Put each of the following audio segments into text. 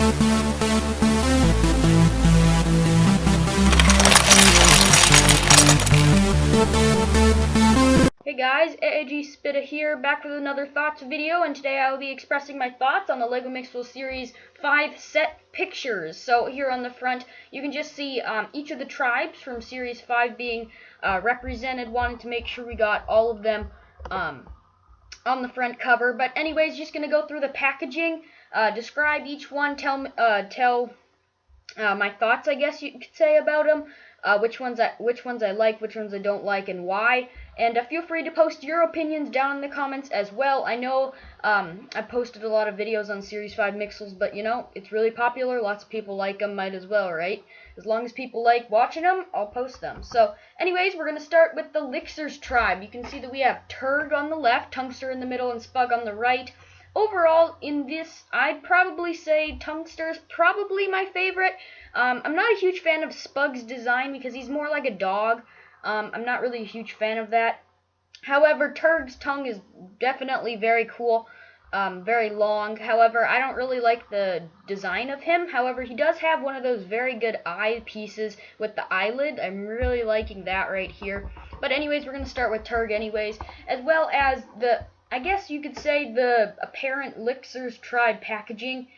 Hey guys, AAG Spitta here, back with another thoughts video, and today I will be expressing my thoughts on the LEGO Mixels Series 5 set pictures. So here on the front, you can just see each of the tribes from Series 5 being represented. Wanted to make sure we got all of them on the front cover. But anyways, just going to go through the packaging, describe each one, tell my thoughts, I guess you could say, about them. Which ones I like, which ones I don't like, and why. And feel free to post your opinions down in the comments as well. I know I posted a lot of videos on Series 5 Mixels, but you know, it's really popular. Lots of people like them, might as well, right? As long as people like watching them, I'll post them. So anyways, we're going to start with the Lixers tribe. You can see that we have Turk on the left, Chuckster in the middle, and Spug on the right. Overall, in this, I'd probably say Chuckster's probably my favorite. I'm not a huge fan of Spug's design because he's more like a dog. I'm not really a huge fan of that. However, Turk's tongue is definitely very cool, very long. However, I don't really like the design of him. However, he does have one of those very good eye pieces with the eyelid. I'm really liking that right here. But anyways, we're going to start with Turk anyways, as well as the, I guess you could say, the apparent Lixers tribe packaging.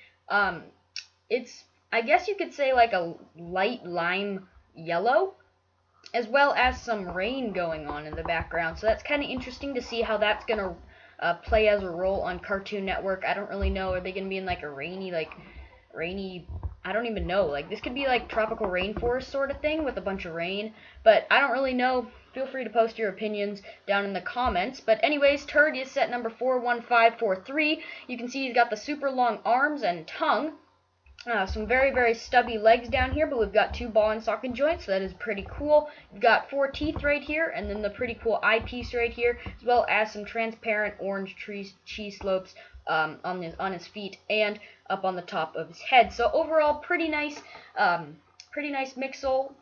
It's, I guess you could say, like a light lime yellow, as well as some rain going on in the background. So that's kind of interesting to see how that's going to play as a role on Cartoon Network. I don't really know. Are they going to be in like a rainy, I don't even know. Like, this could be like tropical rainforest sort of thing with a bunch of rain, but I don't really know. Feel free to post your opinions down in the comments. But anyways, Turk is set number 41543. You can see he's got the super long arms and tongue. Some very, very stubby legs down here, but we've got 2 ball and socket joints, so that is pretty cool. We've got 4 teeth right here, and then the pretty cool eyepiece right here, as well as some transparent orange cheese slopes on his feet and up on the top of his head. So overall, pretty nice Mixel.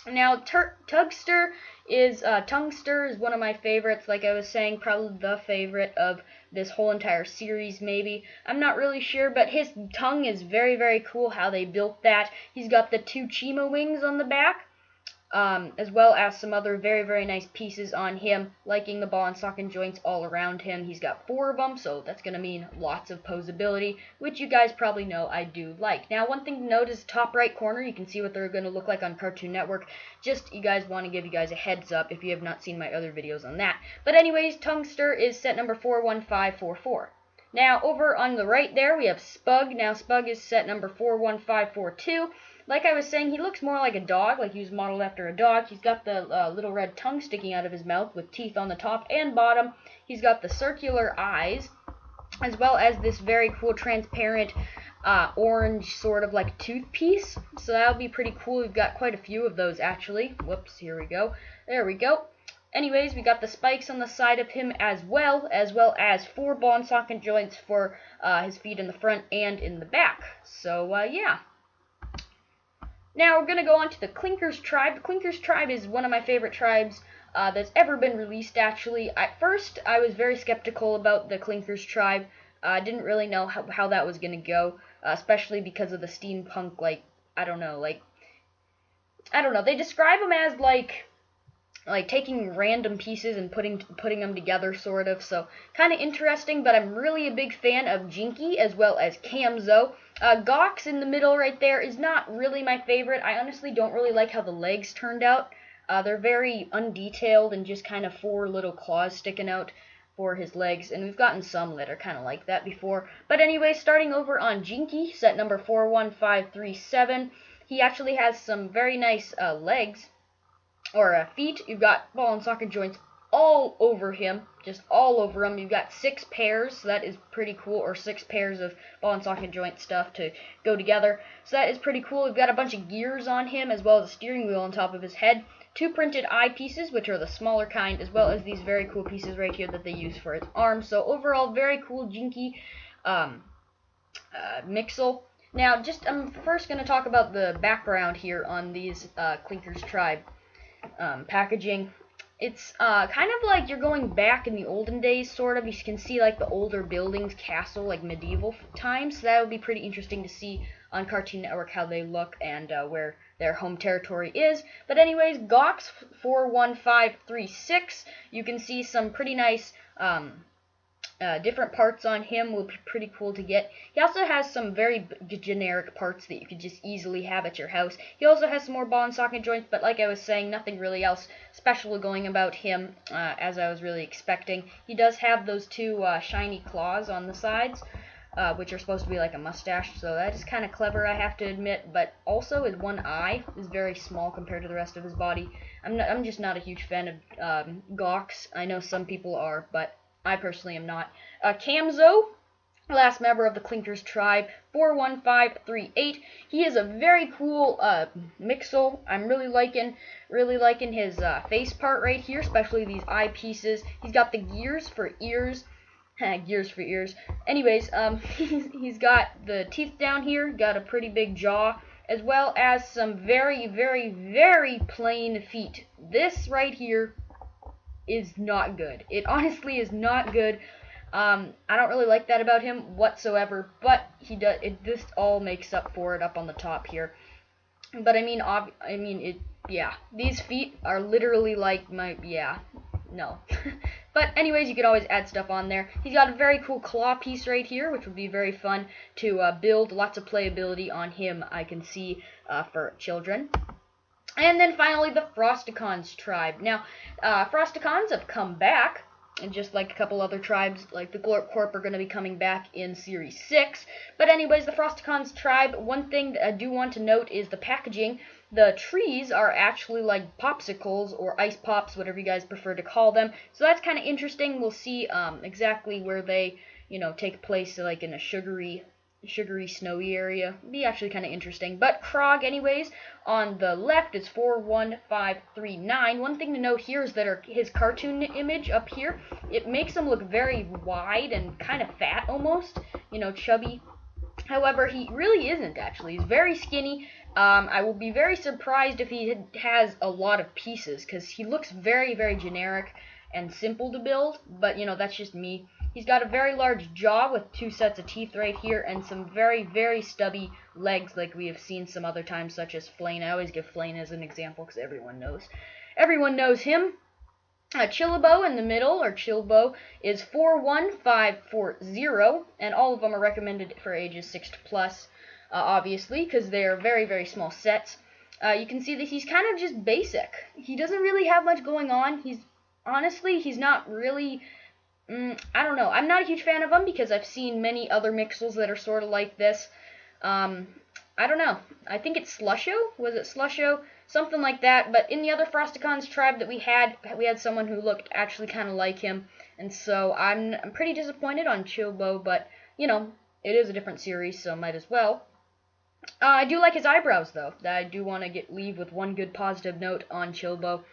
Now, Chuckster is one of my favorites. Like I was saying, probably the favorite of this whole entire series, maybe. I'm not really sure, but his tongue is very, very cool how they built that. He's got the 2 Chima wings on the back, as well as some other very, very nice pieces on him, liking the ball and socket joints all around him. He's got 4 of them, so that's going to mean lots of posability, which you guys probably know I do like. Now, one thing to note is top right corner, you can see what they're going to look like on Cartoon Network. Just, you guys want to give you guys a heads up if you have not seen my other videos on that. But anyways, Chuckster is set number 41544. Now, over on the right there, we have Spug. Now, Spug is set number 41542. Like I was saying, he looks more like a dog, like he was modeled after a dog. He's got the little red tongue sticking out of his mouth with teeth on the top and bottom. He's got the circular eyes, as well as this very cool transparent orange sort of like tooth piece. So that'll be pretty cool. We've got quite a few of those, actually. Whoops, here we go. There we go. Anyways, we got the spikes on the side of him as well as 4 ball and socket joints for his feet in the front and in the back. So, yeah. Now, we're going to go on to the Klinkers Tribe. The Klinkers Tribe is one of my favorite tribes that's ever been released, actually. At first, I was very skeptical about the Klinkers Tribe. I didn't really know how that was going to go, especially because of the steampunk, I don't know. They describe them as, like taking random pieces and putting them together, sort of. So, kind of interesting, but I'm really a big fan of Jinke as well as Camzo. Gox in the middle right there is not really my favorite. I honestly don't really like how the legs turned out. They're very undetailed and just kind of 4 little claws sticking out for his legs, and we've gotten some that are kind of like that before. But anyway, starting over on Jinke, set number 41537, he actually has some very nice legs, or feet. You've got ball and socket joints all over him, just all over him. You've got 6 pairs, so that is pretty cool, or 6 pairs of ball and socket joint stuff to go together. So that is pretty cool. We've got a bunch of gears on him, as well as a steering wheel on top of his head. 2 printed eye pieces, which are the smaller kind, as well as these very cool pieces right here that they use for his arms. So overall, very cool Jinke Mixel. Now, I'm first going to talk about the background here on these Klinkers Tribe packaging. It's kind of like you're going back in the olden days, sort of. You can see like the older buildings, castle, like medieval times. So that would be pretty interesting to see on Cartoon Network how they look and where their home territory is. But anyways, Gox 41536. You can see some pretty nice different parts on him will be pretty cool to get. He also has some very generic parts that you could just easily have at your house. He also has some more ball and socket joints, but like I was saying, nothing really else special going about him as I was really expecting. He does have those two shiny claws on the sides, which are supposed to be like a mustache, so that is kind of clever, I have to admit. But also his one eye is very small compared to the rest of his body. I'm just not a huge fan of Gox. I know some people are, but I personally am not. Camzo, last member of the Clinkers Tribe, 41538. He is a very cool Mixel. I'm really liking his face part right here, especially these eye pieces. He's got the gears for ears. Gears for ears. Anyways, he's got the teeth down here, got a pretty big jaw, as well as some very, very, very plain feet. This right here is not good. It honestly is not good. I don't really like that about him whatsoever, but he does. This all makes up for it up on the top here. But I mean, yeah. These feet are literally like no. But anyways, you could always add stuff on there. He's got a very cool claw piece right here, which would be very fun to build. Lots of playability on him, I can see, for children. And then finally, the Frosticons tribe. Now, Frosticons have come back, and just like a couple other tribes, like the Glorp Corp, are going to be coming back in Series 6. But anyways, the Frosticons tribe, one thing that I do want to note is the packaging. The trees are actually like popsicles, or ice pops, whatever you guys prefer to call them. So that's kind of interesting. We'll see exactly where they, take place, like in a sugary, snowy area. It'd be actually kind of interesting. But Krog, anyways, on the left is 41539. One thing to note here is that his cartoon image up here, it makes him look very wide and kind of fat almost, chubby. However, he really isn't actually. He's very skinny. I will be very surprised if he has a lot of pieces, because he looks very, very generic and simple to build, but that's just me. He's got a very large jaw with 2 sets of teeth right here, and some very, very stubby legs like we have seen some other times, such as Flane. I always give Flane as an example because everyone knows him. Chillabo in the middle, or Chillbo, is 41540, and all of them are recommended for ages 6 to plus, obviously, because they are very, very small sets. You can see that he's kind of just basic. He doesn't really have much going on. He's not really, I don't know. I'm not a huge fan of him because I've seen many other Mixels that are sort of like this. I don't know. I think it's Slusho? Was it Slusho? Something like that. But in the other Frosticons tribe that we had someone who looked actually kind of like him. And so I'm pretty disappointed on Chillbo, but, it is a different series, so might as well. I do like his eyebrows, though. I do want to leave with one good positive note on Chillbo.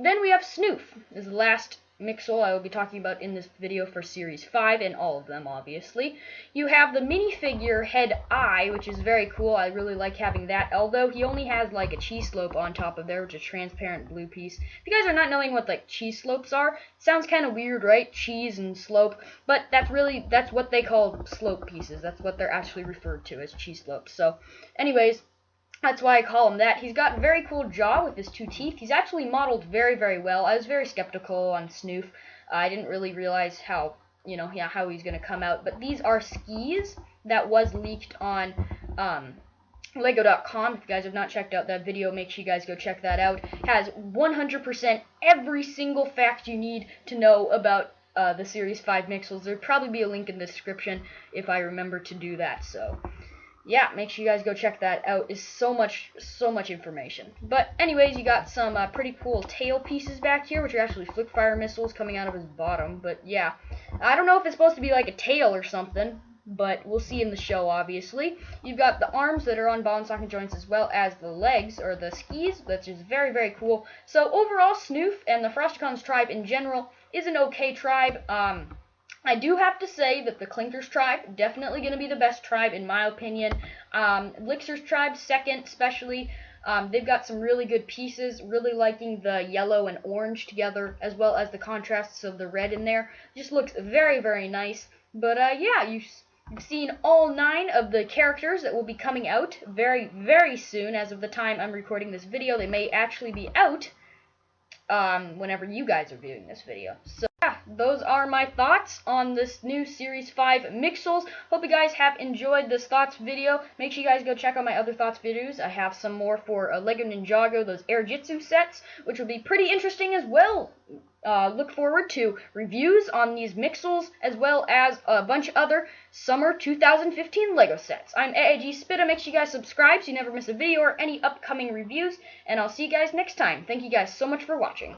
Then we have Snoop, is the last Mixel I will be talking about in this video for Series 5, and all of them, obviously. You have the minifigure head eye, which is very cool. I really like having that, although he only has like a cheese slope on top of there, which is a transparent blue piece. If you guys are not knowing what like cheese slopes are, it sounds kind of weird, right? Cheese and slope, but that's what they call slope pieces. That's what they're actually referred to as cheese slopes. So, anyways, that's why I call him that. He's got a very cool jaw with his 2 teeth. He's actually modeled very, very well. I was very skeptical on Snoop. I didn't really realize how he's going to come out. But these are skis that was leaked on Lego.com. If you guys have not checked out that video, make sure you guys go check that out. Has 100% every single fact you need to know about the Series 5 Mixels. There'll probably be a link in the description if I remember to do that. So yeah, make sure you guys go check that out. It's so much information. But anyways, you got some pretty cool tail pieces back here, which are actually flick fire missiles coming out of his bottom. But yeah, I don't know if it's supposed to be like a tail or something, but we'll see in the show, obviously. You've got the arms that are on ball and socket joints, as well as the legs, or the skis, which is very, very cool. So overall, Snoop and the Frosticons tribe in general is an okay tribe. I do have to say that the Klinkers Tribe, definitely going to be the best tribe in my opinion. Lixers Tribe, second, especially. They've got some really good pieces, really liking the yellow and orange together, as well as the contrasts of the red in there. Just looks very, very nice. But yeah, you've seen all 9 of the characters that will be coming out very, very soon. As of the time I'm recording this video, they may actually be out whenever you guys are viewing this video. So yeah, those are my thoughts on this new Series 5 Mixels. Hope you guys have enjoyed this thoughts video. Make sure you guys go check out my other thoughts videos. I have some more for Lego Ninjago, those Air Jitsu sets, which will be pretty interesting as well. Look forward to reviews on these Mixels, as well as a bunch of other summer 2015 Lego sets. I'm AAG Spitta. Make sure you guys subscribe so you never miss a video or any upcoming reviews, and I'll see you guys next time. Thank you guys so much for watching.